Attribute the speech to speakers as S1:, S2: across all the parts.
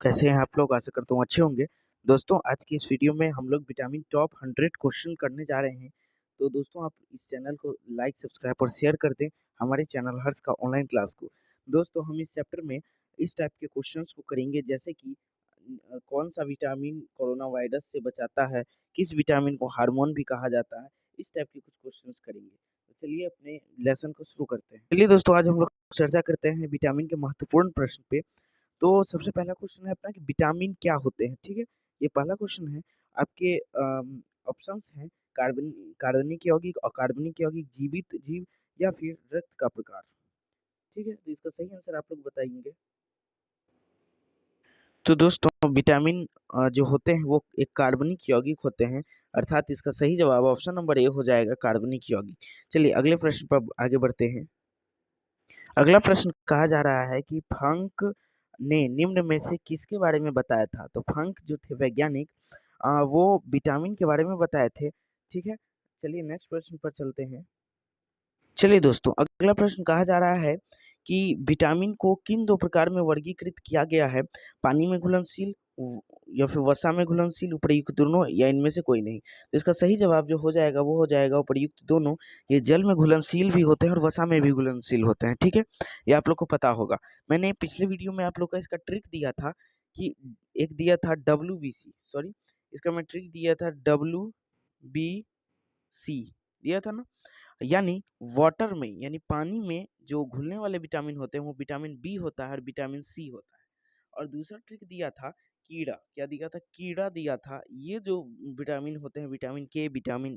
S1: कैसे हैं आप लोग? आशा करता हूँ अच्छे होंगे। दोस्तों आज की इस वीडियो में हम लोग विटामिन टॉप 100 क्वेश्चन करने जा रहे हैं। तो दोस्तों आप इस चैनल को लाइक, सब्सक्राइब और शेयर कर दें हमारे चैनल हर्ष का ऑनलाइन क्लास को। दोस्तों हम इस चैप्टर में इस टाइप के क्वेश्चंस को करेंगे जैसे कि कौन सा विटामिन कोरोना वायरस से बचाता है, किस विटामिन को हार्मोन भी कहा जाता है, इस टाइप के कुछ क्वेश्चंस करेंगे। तो चलिए अपने लेसन को शुरू करते हैं। चलिए दोस्तों आज हम लोग चर्चा करते हैं विटामिन के महत्वपूर्ण प्रश्न पे। तो सबसे पहला क्वेश्चन है अपना कि विटामिन क्या होते हैं, ठीक है? ये पहला क्वेश्चन है। आपके ऑप्शंस हैं कार्बनिक यौगिक, अकार्बनिक यौगिक, जीवित जीव या फिर रक्त का प्रकार, ठीक है? तो इसका सही आंसर आप लोग बताएंगे। तो दोस्तों विटामिन जो होते हैं वो एक कार्बनिक यौगिक होते हैं, अर्थात इसका सही जवाब ऑप्शन नंबर ए हो जाएगा, कार्बनिक यौगिक। चलिए अगले प्रश्न पर आगे बढ़ते हैं। अगला प्रश्न कहा जा रहा है कि फंक ने निम्न में से किसके बारे में बताया था? तो फंक जो थे वैज्ञानिक वो विटामिन के बारे में बताए थे, ठीक है? चलिए नेक्स्ट प्रश्न पर चलते हैं। चलिए दोस्तों अगला प्रश्न कहा जा रहा है कि विटामिन को किन दो प्रकार में वर्गीकृत किया गया है? पानी में घुलनशील या फिर वसा में घुलनशील, उपयुक्त दोनों या इनमें से कोई नहीं। तो इसका सही जवाब जो हो जाएगा वो हो जाएगा उपयुक्त दोनों। ये जल में घुलनशील भी होते हैं और वसा में भी घुलनशील होते हैं, ठीक है? ये आप लोग को पता होगा। मैंने पिछले वीडियो में आप लोग को इसका ट्रिक दिया था कि एक दिया था WBC, सॉरी इसका मैं ट्रिक दिया था WBC दिया था ना, यानी वाटर में यानी पानी में जो घुलने वाले विटामिन होते हैं वो विटामिन बी होता है और विटामिन सी होता है। और दूसरा ट्रिक दिया था कीड़ा, क्या दिया था? कीड़ा दिया था। ये जो विटामिन होते हैं विटामिन के, विटामिन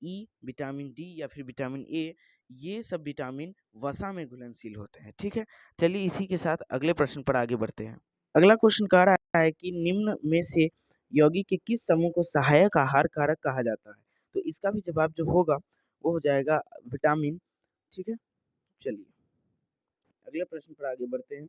S1: ई, विटामिन डी या फिर विटामिन ए, ये सब विटामिन वसा में घुलनशील होते हैं, ठीक है? चलिए इसी के साथ अगले प्रश्न पर आगे बढ़ते हैं। अगला क्वेश्चन कह रहा है कि निम्न में से यौगिक के किस समूह को सहायक आहार कारक कहा जाता है? तो इसका भी जवाब जो होगा वो हो जाएगा विटामिन, ठीक है? चलिए अगले प्रश्न पर आगे बढ़ते हैं।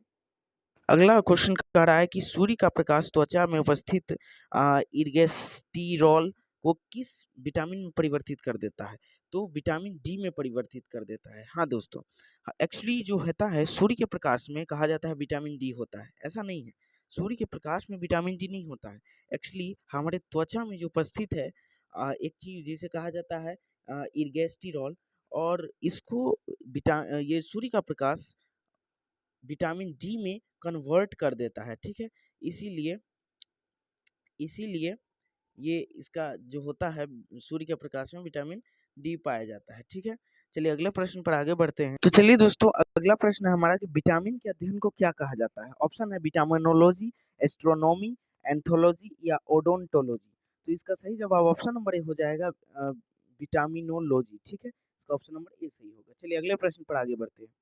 S1: अगला क्वेश्चन कह रहा है कि सूर्य का प्रकाश त्वचा में उपस्थित इर्गेस्टिरॉल को किस विटामिन में परिवर्तित कर देता है? तो विटामिन डी में परिवर्तित कर देता है। हाँ दोस्तों, एक्चुअली जो होता है सूर्य के प्रकाश में कहा जाता है विटामिन डी होता है, ऐसा नहीं है। सूर्य के प्रकाश में विटामिन डी नहीं होता है। एक्चुअली हमारे त्वचा में जो उपस्थित है एक चीज जिसे कहा जाता है इर्गेस्टिरॉल, और इसको ये सूर्य का प्रकाश विटामिन डी में कन्वर्ट कर देता है, ठीक है? इसीलिए इसीलिए ये इसका जो होता है सूर्य के प्रकाश में विटामिन डी पाया जाता है, ठीक है? चलिए अगले प्रश्न पर आगे बढ़ते हैं। तो चलिए दोस्तों अगला प्रश्न है हमारा कि विटामिन के अध्ययन को क्या कहा जाता है? ऑप्शन है विटामिनोलॉजी, एस्ट्रोनॉमी, एंथोलॉजी या ओडोंटोलॉजी। तो इसका सही जवाब ऑप्शन नंबर ए हो जाएगा विटामिनोलॉजी, ठीक है? इसका ऑप्शन नंबर ए सही होगा। चलिए अगले प्रश्न पर आगे बढ़ते हैं।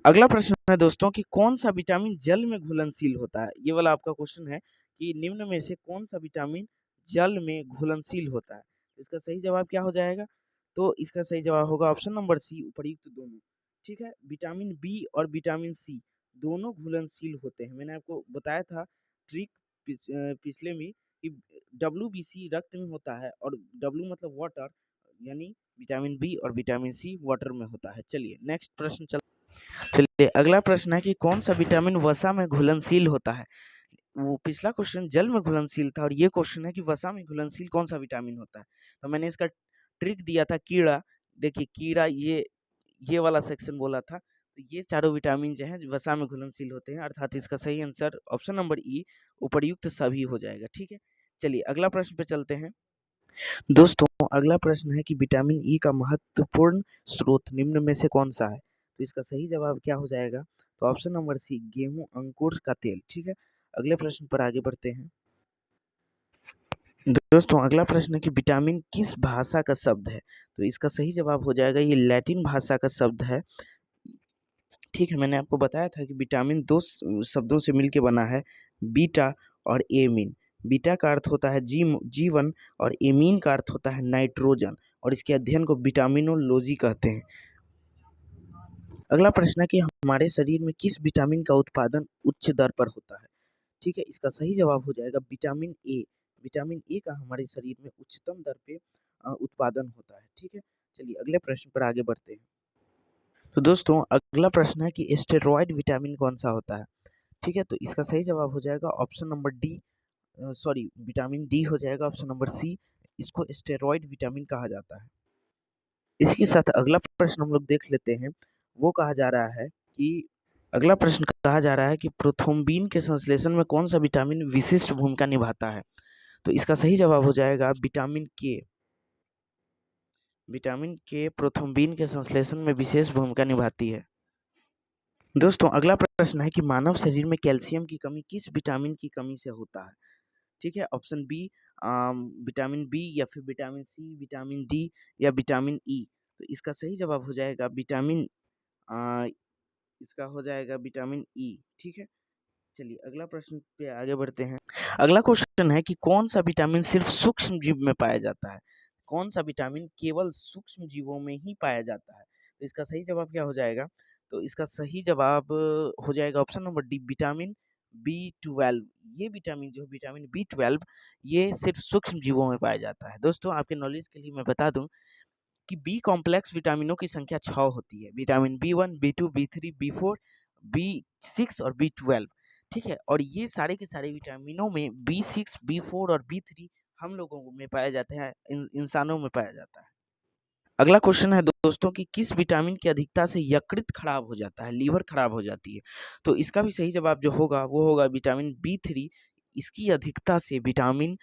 S1: अगला प्रश्न है दोस्तों कि कौन सा विटामिन जल में घुलनशील होता है? ये वाला आपका क्वेश्चन है कि निम्न में से कौन सा विटामिन जल में घुलनशील होता है? इसका सही जवाब क्या हो जाएगा? तो इसका सही जवाब होगा ऑप्शन नंबर सी, उपयुक्त दोनों, ठीक है? विटामिन बी और विटामिन सी दोनों घुलनशील होते हैं। मैंने आपको बताया था ट्रिक पिछले में कि WBC रक्त में होता है और W मतलब वाटर, यानी विटामिन बी और विटामिन सी वाटर में होता है। चलिए नेक्स्ट प्रश्न चलिए अगला प्रश्न है कि कौन सा विटामिन वसा में घुलनशील होता है? वो पिछला क्वेश्चन जल में घुलनशील था और ये क्वेश्चन है कि वसा में घुलनशील कौन सा विटामिन होता है? तो मैंने इसका ट्रिक दिया था कीड़ा। देखिए कीड़ा, ये वाला सेक्शन बोला था। तो ये चारों विटामिन जो हैं वसा में घुलनशील होते हैं, अर्थात इसका सही आंसर ऑप्शन नंबर ई, उपर्युक्त सभी हो जाएगा, ठीक है? चलिए अगला प्रश्न पे चलते हैं। दोस्तों अगला प्रश्न है कि विटामिन ई का महत्वपूर्ण स्रोत निम्न में से कौन सा है? तो इसका सही जवाब क्या हो जाएगा? तो ऑप्शन नंबर सी, गेहूं अंकुर का तेल, ठीक है? अगले प्रश्न पर आगे बढ़ते हैं। दोस्तों अगला प्रश्न है कि विटामिन किस भाषा का शब्द है? तो इसका सही जवाब हो जाएगा ये लैटिन भाषा का शब्द है, ठीक है? मैंने आपको बताया था कि विटामिन दो शब्दों से मिलकर बना है, बीटा और एमीन। बीटा का अर्थ होता है जीवन और एमीन का अर्थ होता है नाइट्रोजन, और इसके अध्ययन को विटामिनोलॉजी कहते हैं। अगला प्रश्न है कि हमारे शरीर में किस विटामिन का उत्पादन उच्च दर पर होता है? ठीक है, इसका सही जवाब हो जाएगा विटामिन ए। विटामिन ए का हमारे शरीर में उच्चतम दर पे उत्पादन होता है, ठीक है? चलिए अगले प्रश्न पर आगे बढ़ते हैं। तो दोस्तों अगला प्रश्न है कि स्टेरॉयड विटामिन कौन सा होता है? ठीक है, तो इसका सही जवाब हो जाएगा option number D, sorry vitamin D हो जाएगा ऑप्शन नंबर सी। इसको स्टेरॉइड विटामिन कहा जाता है। इसी के साथ अगला प्रश्न हम लोग देख लेते हैं। वो कहा जा रहा है कि अगला प्रश्न कहा जा रहा है कि प्रोथ्रोम्बिन के संश्लेषण में कौन सा विटामिन विशिष्ट भूमिका निभाता है? तो इसका सही जवाब हो जाएगा विटामिन के। विटामिन के प्रोथ्रोम्बिन के संश्लेषण में विशेष भूमिका निभाती है। दोस्तों अगला प्रश्न है कि मानव शरीर में कैल्शियम की कमी किस विटामिन की कमी से होता है? ठीक है, ऑप्शन बी विटामिन बी या फिर विटामिन सी, विटामिन डी या विटामिन ई। तो इसका सही जवाब हो जाएगा विटामिन अ, इसका हो जाएगा विटामिन ई। ठीक है, चलिए अगला प्रश्न पे आगे बढ़ते हैं। अगला क्वेश्चन है कि कौन सा विटामिन सिर्फ सूक्ष्म जीव में पाया जाता है? कौन सा विटामिन केवल सूक्ष्म जीवों में ही पाया जाता है? तो इसका सही जवाब क्या हो जाएगा? तो इसका सही जवाब हो जाएगा option number D vitamin B 12। ये विटामिन जो विटामिन बी 12 ये सिर्फ सूक्ष्म जीवों में पाया जाता है। दोस्तों आपके नॉलेज के लिए मैं बता दूं कि बी कॉम्प्लेक्स विटामिनों की संख्या 6 होती है। Vitamin B 1, B 2, B 3, B 4, B 6 और बी 12। ठीक है, और ये सारे के सारे विटामिनों में बी 6, बी 4 और बी 3 हम लोगों में पाए जाते हैं, इंसानों में पाया जाता है। अगला क्वेश्चन है दोस्तों कि किस विटामिन की अधिकता से यकृत खराब हो जाता है, लीवर खराब हो जाती है? तो इसका भी सही जवाब जो होगा वो होगा विटामिन बी 3। इसकी अधिकता से विटामिन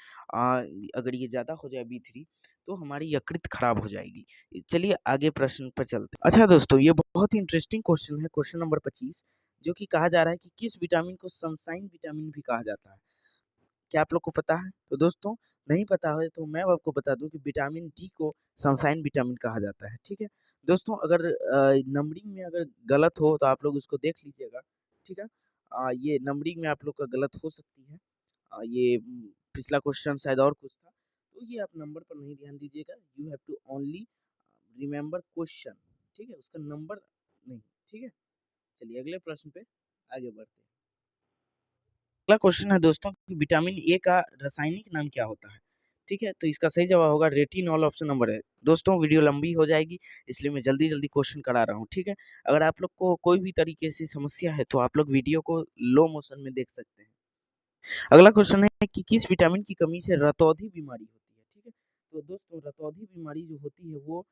S1: अगर ये ज़्यादा हो जाए बी 3 तो हमारी यकृत खराब हो जाएगी। चलिए आगे प्रश्न पर चलते हैं। अच्छा दोस्तों ये बहुत ही इंटरेस्टिंग क्वेश्चन है, क्वेश्चन नंबर 25, जो कि कहा जा रहा है कि किस विटामिन को सनशाइन विटामिन भी कहा जाता है? क्या आप लोग को पता है? तो दोस्तों नहीं पता है तो मैं आपको बता दूं कि विटामिन डी को सनशाइन विटामिन कहा जाता है। ठीक है दोस्तों, अगर नंबरिंग में अगर गलत हो तो आप लोग उसको देख लीजिएगा। ठीक है, ये नंबरिंग में आप लोग का गलत हो सकती है। ये पिछला क्वेश्चन शायद और कुछ था, तो ये आप नंबर पर नहीं ध्यान दीजिएगा। You have to only remember question. ठीक है, उसका नंबर नहीं। ठीक है, चलिए अगले प्रश्न पे आगे बढ़ते हैं। अगला क्वेश्चन है दोस्तों कि विटामिन ए का रासायनिक नाम क्या होता है? ठीक है, तो इसका सही जवाब होगा रेटिनॉल, ऑप्शन नंबर है। दोस्तों वीडियो लंबी हो जाएगी इसलिए मैं जल्दी-जल्दी क्वेश्चन करा रहा हूँ, ठीक है? अगर आप लोग को कोई भी तरीके से समस्या है तो आप लोग वीडियो को लो मोशन में देख सकते हैं। अगला क्वेश्चन है कि किस विटामिन की कमी से रतौंधी बीमारी होती है? ठीक है, तो दोस्तों रतौंधी बीमारी जो होती है वो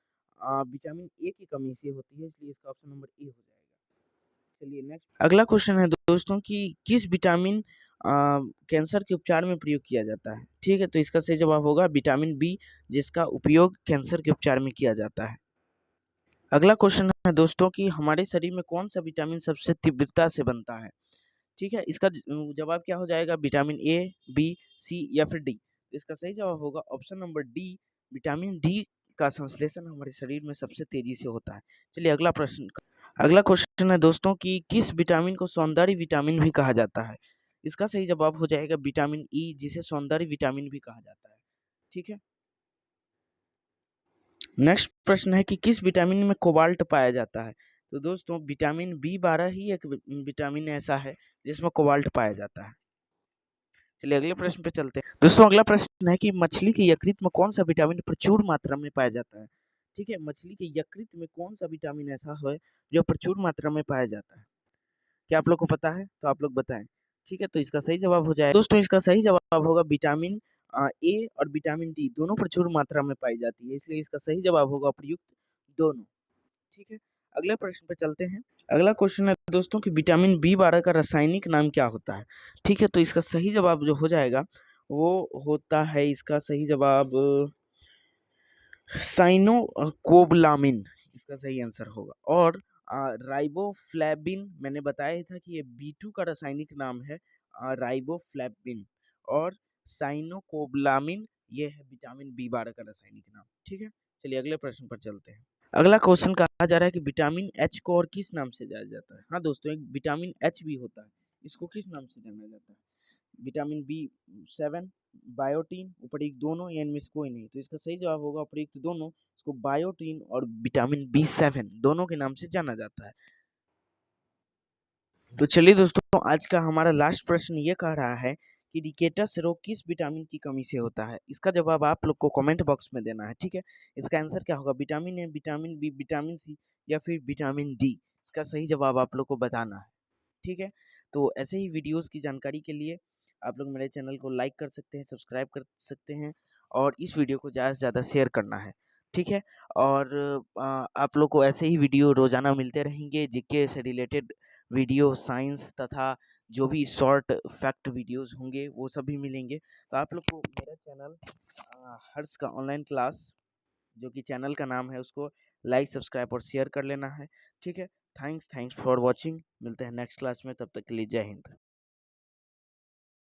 S1: विटामिन ए की कमी से होती है, इसलिए इसका ऑप्शन नंबर ए हो जाएगा। चलिए नेक्स्ट अगला क्वेश्चन है दोस्तों कि किस विटामिन कैंसर के उपचार में प्रयोग किया जाता है? ठीक है, तो इसका सही जवाब होगा विटामिन बी, जिसका उपयोग कैंसर के उपचार में किया जाता है। अगला क्वेश्चन है दोस्तों कि हमारे शरीर में कौन सा विटामिन सबसे तीव्रता से बनता है? ठीक है, इसका जवाब क्या हो जाएगा? विटामिन ए, बी, सी या फिर डी? इसका सही जवाब होगा option number D, vitamin D का संश्लेषण हमारे शरीर में सबसे तेजी से होता है। चलिए अगला क्वेश्चन है दोस्तों कि किस विटामिन को सौंदर्य विटामिन भी कहा जाता है? इसका सही जवाब हो जाएगा विटामिन ई, जिसे सौंदर्य विटामिन भी कहा जाता है। ठीक है, नेक्स्ट प्रश्न है कि किस विटामिन में कोबाल्ट पाया जाता है? तो दोस्तों विटामिन बी 12 ही एक विटामिन ऐसा है जिसमें कोबाल्ट पाया जाता है। चलिए अगले प्रश्न पे चलते हैं। दोस्तों अगला प्रश्न है कि मछली के यकृत में कौन सा विटामिन प्रचुर मात्रा में पाया जाता है? ठीक है, मछली के यकृत में कौन सा विटामिन ऐसा है जो प्रचुर मात्रा में पाया जाता है? क्या आप लोग को पता है? तो आप लोग बताएं। ठीक है, तो इसका सही जवाब हो जाएगा दोस्तों, इसका सही जवाब होगा विटामिन ए और विटामिन डी दोनों प्रचुर मात्रा में पाई जाती है, इसलिए इसका सही जवाब होगा प्रयुक्त दोनों। ठीक है, अगले प्रश्न पे चलते हैं। अगला क्वेश्चन है दोस्तों कि विटामिन बी 12 का रासायनिक नाम क्या होता है? ठीक है, तो इसका सही जवाब जो हो जाएगा वो होता है, इसका सही जवाब साइनोकोबलामिन इसका सही आंसर होगा। और राइबोफ्लेविन मैंने बताया था कि ये बी 2 का रासायनिक नाम है, राइबोफ्लेविन। और साइनोकोबलामिन ये है विटामिन बी 12 का रासायनिक नाम। ठीक है, चलिए अगले प्रश्न पर चलते हैं। अगला क्वेश्चन कहा जा रहा है कि विटामिन एच को और किस नाम से जाना जाता है? हाँ दोस्तों, एक विटामिन एच भी होता है, इसको किस नाम से जाना जाता है? विटामिन बी 7, बायोटीन, उपयुक्त दोनों या इनमें से कोई नहीं? तो इसका सही जवाब होगा उपयुक्त दोनों। इसको बायोटीन और विटामिन बी 7 दोनों के नाम से जाना जाता है। तो चलिए दोस्तों आज का हमारा लास्ट प्रश्न ये कह रहा है कि रिकेटस रोग किस विटामिन की कमी से होता है? इसका जवाब आप लोग को कमेंट बॉक्स में देना है। ठीक है, इसका आंसर क्या होगा? Vitamin A, vitamin B, vitamin C या फिर विटामिन डी? इसका सही जवाब आप लोग को बताना है। ठीक है, तो ऐसे ही वीडियोज़ की जानकारी के लिए आप लोग मेरे चैनल को लाइक कर सकते हैं, सब्सक्राइब कर सकते हैं और इस वीडियो को ज़्यादा से ज़्यादा शेयर करना है, ठीक है? और आप लोग को ऐसे ही वीडियो रोज़ाना मिलते रहेंगे, जीके से रिलेटेड वीडियो, साइंस तथा जो भी शॉर्ट फैक्ट वीडियोज़ होंगे, वो सभी मिलेंगे। तो आप लोग को मेरा चैनल हर्ष का ऑनलाइन क्लास, जो कि चैनल का नाम है, उसको लाइक, सब्सक्राइब और शेयर कर लेना है, ठीक है? Thanks for watching. मिलते हैं नेक्स्ट क्लास में, तब तक के लिए जय हिंद।